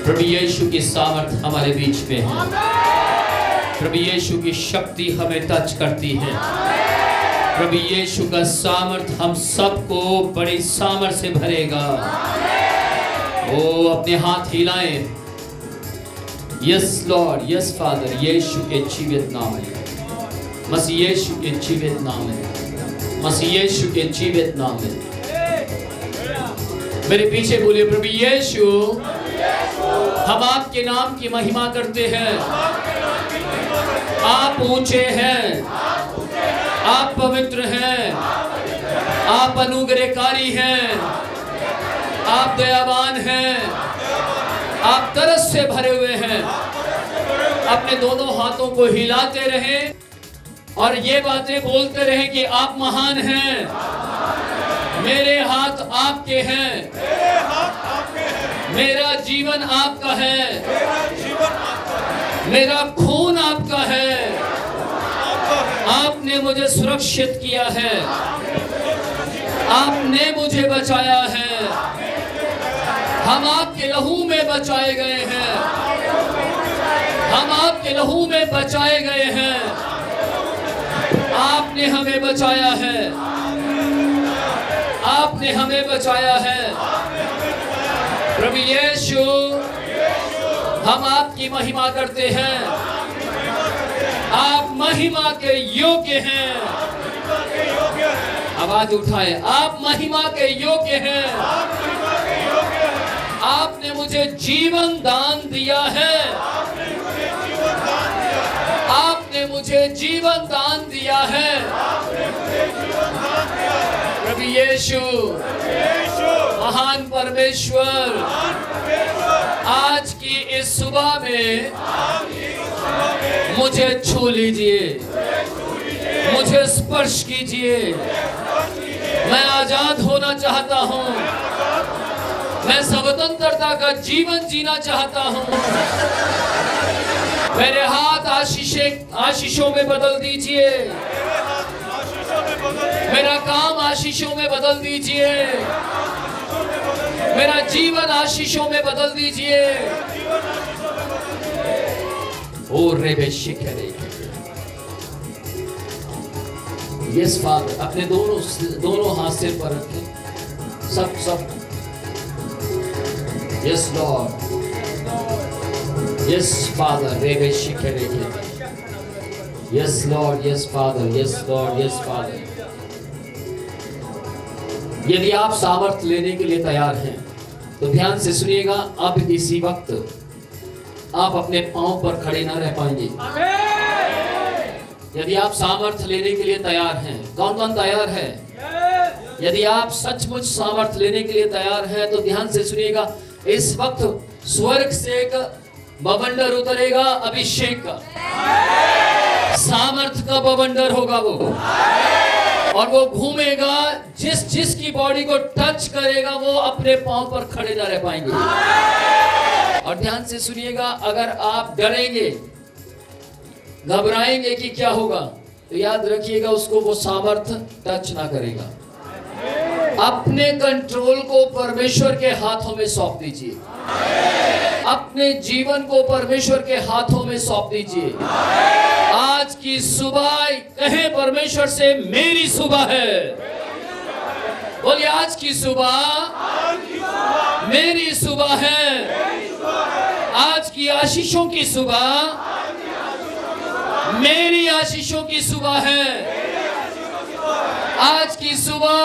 प्रभु यीशु की सामर्थ हमारे बीच में है। प्रभु यीशु की शक्ति हमें टच करती है। प्रभु यीशु का सामर्थ हम सबको बड़ी सामर्थ से भरेगा। ओ अपने हाथ हिलाएं। यस लॉर्ड, यस फादर, यीशु के जीवित नाम में, मसीह यीशु के जीवित नाम में, मसीह यीशु के जीवित नाम में। मेरे पीछे बोलिए, प्रभु यीशु हम आपके नाम की महिमा करते हैं। आप ऊंचे हैं, आप पवित्र हैं, आप अनुग्रहकारी हैं, आप दयावान हैं, आप तरस से भरे हुए हैं। अपने दोनों हाथों को हिलाते रहें और ये बातें बोलते रहें कि आप महान हैं। मेरे हाथ आपके हैं, मेरा जीवन आपका है, मेरा खून आपका है, आपने मुझे सुरक्षित किया है, आपने मुझे बचाया है। हम आपके लहू में बचाए गए हैं, हम आपके लहू में बचाए गए हैं। आपने हमें बचाया है, आपने हमें बचाया है। प्रभु यीशु हम आपकी महिमा करते हैं। आप महिमा के योग्य हैं। आवाज उठाए, आप महिमा के योग्य हैं। आपने मुझे जीवन दान दिया है, आपने मुझे जीवन दान दिया है। प्रभु यीशु महान परमेश्वर, आज की इस सुबह में मुझे छू लीजिए, मुझे स्पर्श कीजिए। मैं आजाद होना चाहता हूँ, मैं स्वतंत्रता का जीवन जीना चाहता हूँ। मेरे हाथ आशीषों में बदल दीजिए, मेरा काम आशीषों में बदल दीजिए, मेरा जीवन आशीषों में बदल दीजिए। ओ रेबे शिखरे, यस फादर, अपने दोनों हाथ सिर पर रखें। सब यस लॉर्ड, यस फादर, रेबे शिखरे, yes Lord, yes father, yes Lord, yes father. यदि आप सामर्थ लेने के लिए तैयार हैं तो ध्यान से सुनिएगा। अब इसी वक्त आप अपने पांव पर खड़े ना रह पाएंगे। यदि आप सामर्थ लेने के लिए तैयार हैं, कौन कौन तैयार है? यदि आप सचमुच सामर्थ लेने के लिए तैयार हैं तो ध्यान से सुनिएगा। इस वक्त स्वर्ग से एक बवंडर उतरेगा, अभिषेक का, सामर्थ का बवंडर होगा वो, और वो घूमेगा। जिसकी बॉडी को टच करेगा वो अपने पांव पर खड़े ना रह पाएंगे। और ध्यान से सुनिएगा, अगर आप डरेंगे, घबराएंगे कि क्या होगा, तो याद रखिएगा उसको वो सामर्थ टच ना करेगा। अपने कंट्रोल को परमेश्वर के हाथों में सौंप दीजिए, अपने जीवन को परमेश्वर के हाथों में सौंप दीजिए। आज की सुबह कहे परमेश्वर से, मेरी सुबह है। बोलिए, आज की सुबह मेरी सुबह है। आज की आशीषों की सुबह मेरी आशीषों की सुबह है। आज की सुबह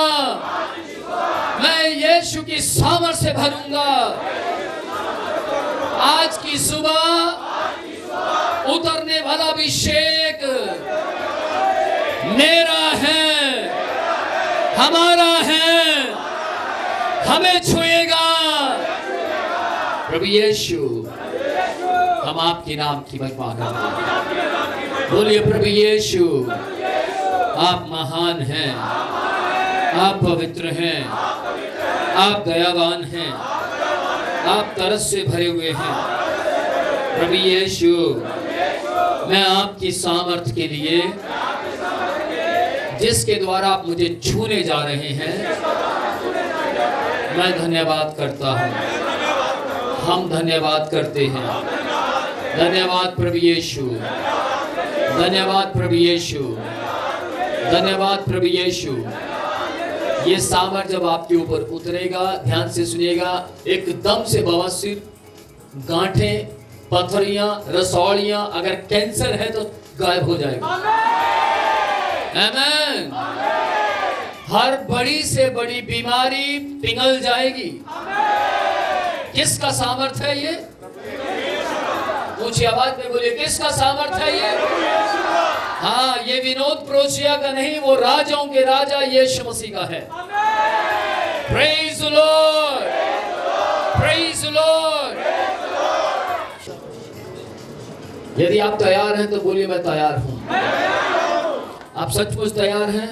मैं यीशु की सामर्थ से भरूंगा। आज की सुबह उतरने वाला अभिषेक मेरा है, हमारा है, हमें छुएगा। प्रभु यीशु हम आपके नाम की महिमा करते हैं। बोलिए, प्रभु यीशु आप महान हैं, आप पवित्र हैं, आप दयावान हैं, आप तरस से भरे हुए हैं। प्रभु यीशु मैं आपकी सामर्थ के लिए, जिसके द्वारा आप मुझे छूने जा रहे हैं, मैं धन्यवाद करता हूँ। हम धन्यवाद करते हैं। धन्यवाद प्रभु यीशु, धन्यवाद प्रभु यीशु, धन्यवाद प्रभु यीशु। ये सामर्थ जब आपके ऊपर उतरेगा, ध्यान से सुनिएगा, एकदम से बवासीर, गांठें, पथरियां, रसौलियां, अगर कैंसर है तो गायब हो जाएगा। आमीन। हर बड़ी से बड़ी बीमारी पिघल जाएगी। किसका सामर्थ है ये? ऊंची आवाज में बोलिए, किसका सामर्थ है ये? हाँ, ये विनोद प्रोचिया का नहीं, वो राजाओं के राजा यीशु मसीह का है। Praise the Lord, praise the Lord. यदि आप तैयार हैं तो बोलिए मैं तैयार हूं। आप सचमुच तैयार हैं?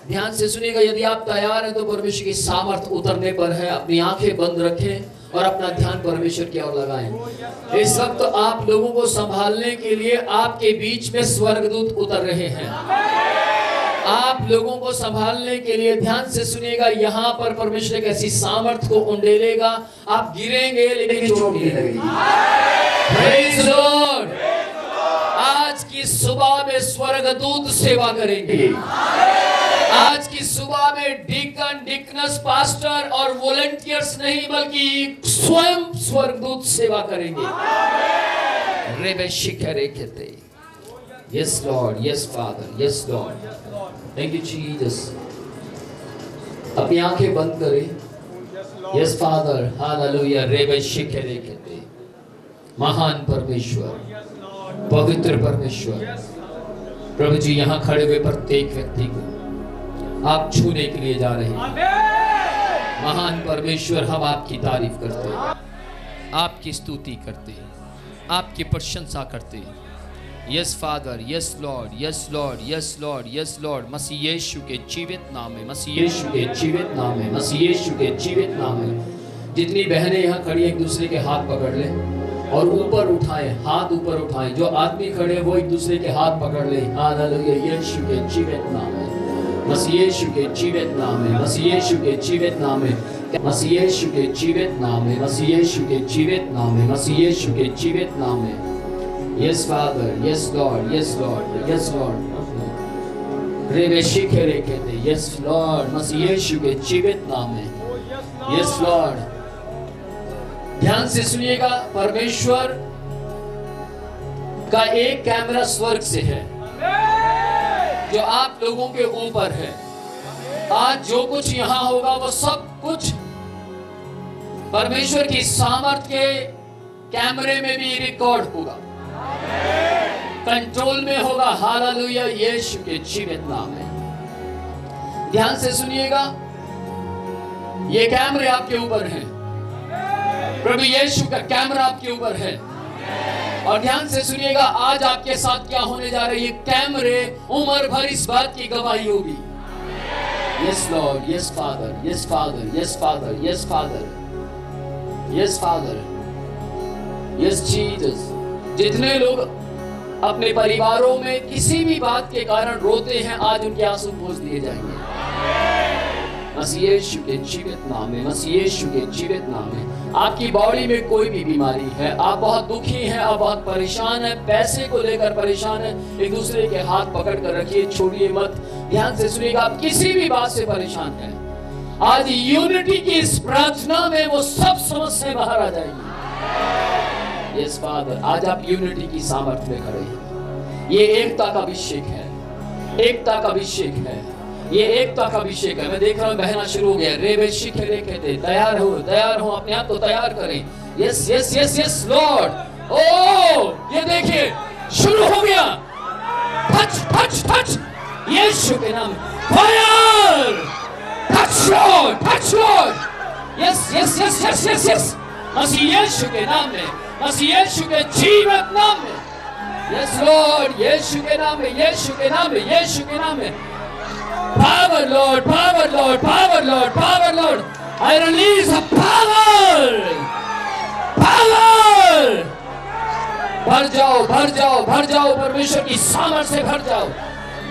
ध्यान से सुनिएगा, यदि आप तैयार हैं तो परमेश्वर की सामर्थ उतरने पर है। अपनी आंखें बंद रखें और अपना ध्यान परमेश्वर की ओर लगाएं। इस वक्त आप लोगों को संभालने के लिए आपके बीच में स्वर्गदूत उतर रहे हैं। आप लोगों को संभालने के लिए, ध्यान से सुनिएगा, यहाँ पर परमेश्वर एक ऐसी सामर्थ को उंडेलेगा, आप गिरेंगे लेकिन चोट नहीं लगेगी। Praise the Lord. आज की सुबह में स्वर्गदूत सेवा करेंगे। आज की सुबह में डिकन, डिकनस, पास्टर और वॉलंटियर्स नहीं बल्कि स्वयं स्वर्गदूत सेवा करेंगे। रेबे शिखरे कहते, yes Lord, yes father, yes Lord, thank you Jesus. अपनी आंखें बंद करें। Yes father, hallelujah. रेबे शिखरे कहते, महान परमेश्वर, पवित्र परमेश्वर, प्रभु जी यहाँ खड़े हुए प्रत्येक व्यक्ति को आप छूने के लिए जा रहे हैं। महान परमेश्वर, हम आपकी तारीफ करते हैं, आपकी स्तुति करते हैं, आपकी प्रशंसा करते हैं। Yes father, yes Lord, yes Lord, yes Lord, yes Lord. Masih Yeshu के जीवित नाम में, मसीह यीशु के जीवित नाम में, मसीह यीशु के जीवित नाम में। जितनी बहनें यहाँ खड़ी एक दूसरे के हाथ पकड़ लें और ऊपर उठाएं, हाथ ऊपर उठाएं। जो आदमी खड़े वो एक दूसरे के हाथ पकड़ लें। हालेलुया। यीशु के जीवित नाम में, मसीह यीशु के जीवित नाम में, मसीह यीशु के जीवित नाम में, मसीह यीशु के जीवित नाम में, मसीह यीशु के जीवित नाम में, मसीह यीशु के जीवित नाम में। Yes father, yes Lord, yes Lord, yes Lord. रेबे शिखरे कहते, यस लॉर्ड, मसीह यीशु के जीवित नाम में, यस लॉर्ड। ध्यान से सुनिएगा, परमेश्वर का एक कैमरा स्वर्ग से है जो आप लोगों के ऊपर है। आज जो कुछ यहाँ होगा वो सब कुछ परमेश्वर की सामर्थ के कैमरे में भी रिकॉर्ड होगा, कंट्रोल में होगा। हालेलुया। यीशु के जीवित नाम में। ध्यान से सुनिएगा, ये कैमरे आपके ऊपर हैं। प्रभु यीशु का कैमरा आपके ऊपर है। और ध्यान से सुनिएगा, आज आपके साथ क्या होने जा रही है। कैमरे उम्र भर इस बात की गवाही होगी। Yes Lord, yes father, yes father, yes father, yes father, yes father, yes Jesus. जितने लोग अपने परिवारों में किसी भी बात के कारण रोते हैं, आज उनके आंसू पोंछ दिए जाएंगे। मसीह यीशु के जीवित नाम में, मसीह यीशु के जीवित नाम में। आपकी बॉडी में कोई भी बीमारी है, आप बहुत दुखी हैं, आप बहुत परेशान हैं, पैसे को लेकर परेशान हैं, एक दूसरे के हाथ पकड़ कर रखिए, छोड़िए मत। ध्यान से सुनिएगा, आप किसी भी बात से परेशान हैं, आज यूनिटी की इस प्रार्थना में वो सब समस्याएं बाहर आ जाएंगी। यस फादर, आज आप यूनिटी की सामर्थ्य में खड़े हैं। ये एकता का अभिषेक है, एकता का अभिषेक है, ये एकता का अभिषेक है। मैं देख रहा हूँ बहना शुरू हो गया। रेबे शिखरे कहते, तैयार हो, तैयार हो, अपने आप को तैयार करें। Yes yes yes yes Lord. ओ ये देखिए शुरू हो गया। टच टच टच, यीशु के नाम। Fire, touch Lord, touch Lord. Yes yes yes yes yes yes, Masih Yeshu के नाम में, मसीह यीशु के जीवित नाम में। यस लॉर्ड, यीशु के नाम में, यीशु के नाम में, यीशु के नाम में। Power Lord, power Lord, power Lord, power Lord. I release a power, power. भर जाओ, भर जाओ, भर जाओ, परमेश्वर की सामर्थ से भर जाओ,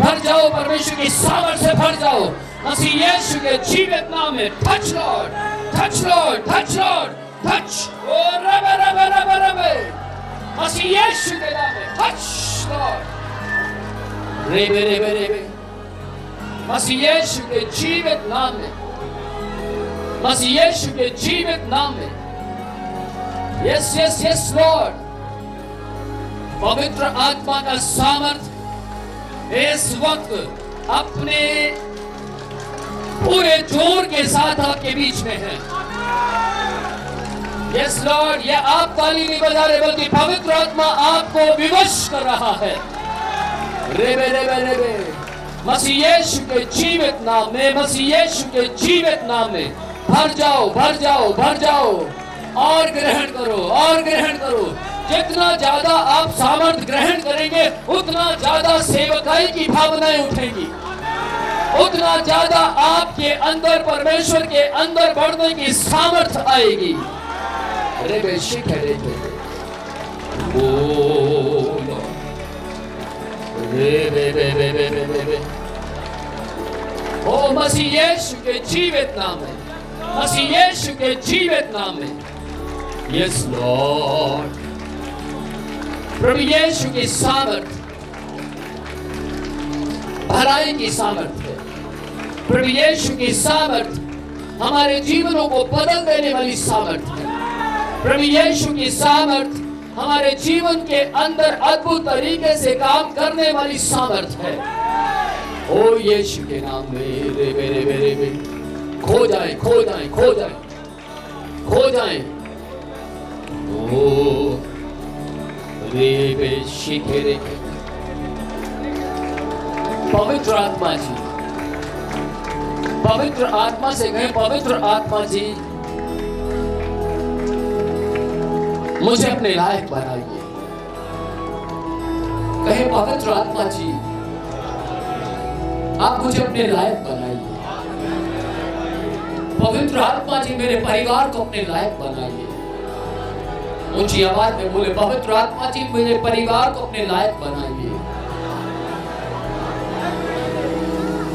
भर जाओ, परमेश्वर की सामर्थ से भर जाओ। मसीह यीशु के जीवित नाम में। Touch Lord, touch Lord, touch Lord. touch. Oh, रबे रबे रबे रबे, मसीह यीशु के नाम में touch Lord. रेबे रेबे रेबे, मसीह यीशु के जीवित नाम में, मसीह यीशु के जीवित नाम में. Yes, yes, yes, Lord. पवित्र आत्मा का सामर्थ इस वक्त अपने पूरे जोर के साथ आपके बीच में है. यस लॉर्ड, यह आप ताली नहीं बजा रहे बल्कि पवित्र आत्मा आपको विवश कर रहा है. रेबे रेबे रेबे, मसीह यीशु के जीवित नाम में, मसीह यीशु के जीवित नाम में भर जाओ, भर जाओ, भर जाओ और ग्रहण करो, और ग्रहण करो. जितना ज्यादा आप सामर्थ ग्रहण करेंगे उतना ज्यादा सेवकाई की भावनाएं उठेंगी, उतना ज्यादा आपके अंदर परमेश्वर के अंदर बढ़ने की सामर्थ आएगी. रेबे शिखे रेबे, ओ रेबे रेबे रेबे रेबे, ओ मसीह यीशु के जीवित नाम में, मसीह यीशु के जीवित नाम में. यस लॉर्ड, प्रभु यीशु की सामर्थ भलाई की सामर्थ है. प्रभु यीशु की सामर्थ हमारे जीवनों को बदल देने वाली सामर्थ है. प्रभु यीशु की सामर्थ हमारे जीवन के अंदर अद्भुत तरीके से काम करने वाली सामर्थ है. ओ यीशु के नाम में रेबे रेबे रेबे, खो जाए, खो जाए, खो जाए, खो जाए. ओ रेबे शिखे रेबे, पवित्र आत्मा जी, पवित्र आत्मा से कहें, पवित्र आत्मा जी मुझे अपने लायक बनाइए. कहें पवित्र आत्मा जी, आप मुझे अपने लायक बनाइए. पवित्र आत्मा जी मेरे परिवार को अपने लायक बनाइए. ऊंची आवाज में बोले, पवित्र आत्मा जी मेरे परिवार को अपने लायक बनाइए.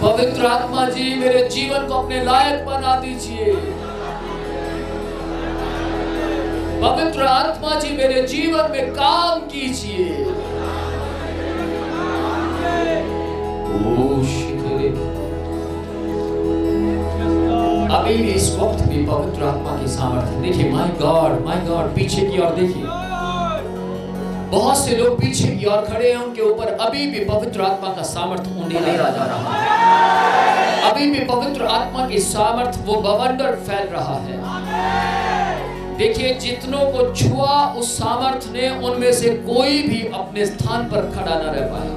पवित्र आत्मा जी मेरे जीवन को अपने लायक बना दीजिए. पवित्र आत्मा जी मेरे जीवन में काम कीजिए. अभी भी इस वक्त भी पवित्र आत्मा की सामर्थ्य देखिए. माय गॉड, पीछे की ओर देखिए. बहुत से लोग पीछे की ओर खड़े हैं, उनके ऊपर अभी भी पवित्र आत्मा का सामर्थ्य उंडेला जा रहा है. अभी भी पवित्र आत्मा की सामर्थ्य वो बवंडर फैल रहा है. देखिए, जितनों को छुआ उस सामर्थ्य ने, उनमें से कोई भी अपने स्थान पर खड़ा न रह पाया.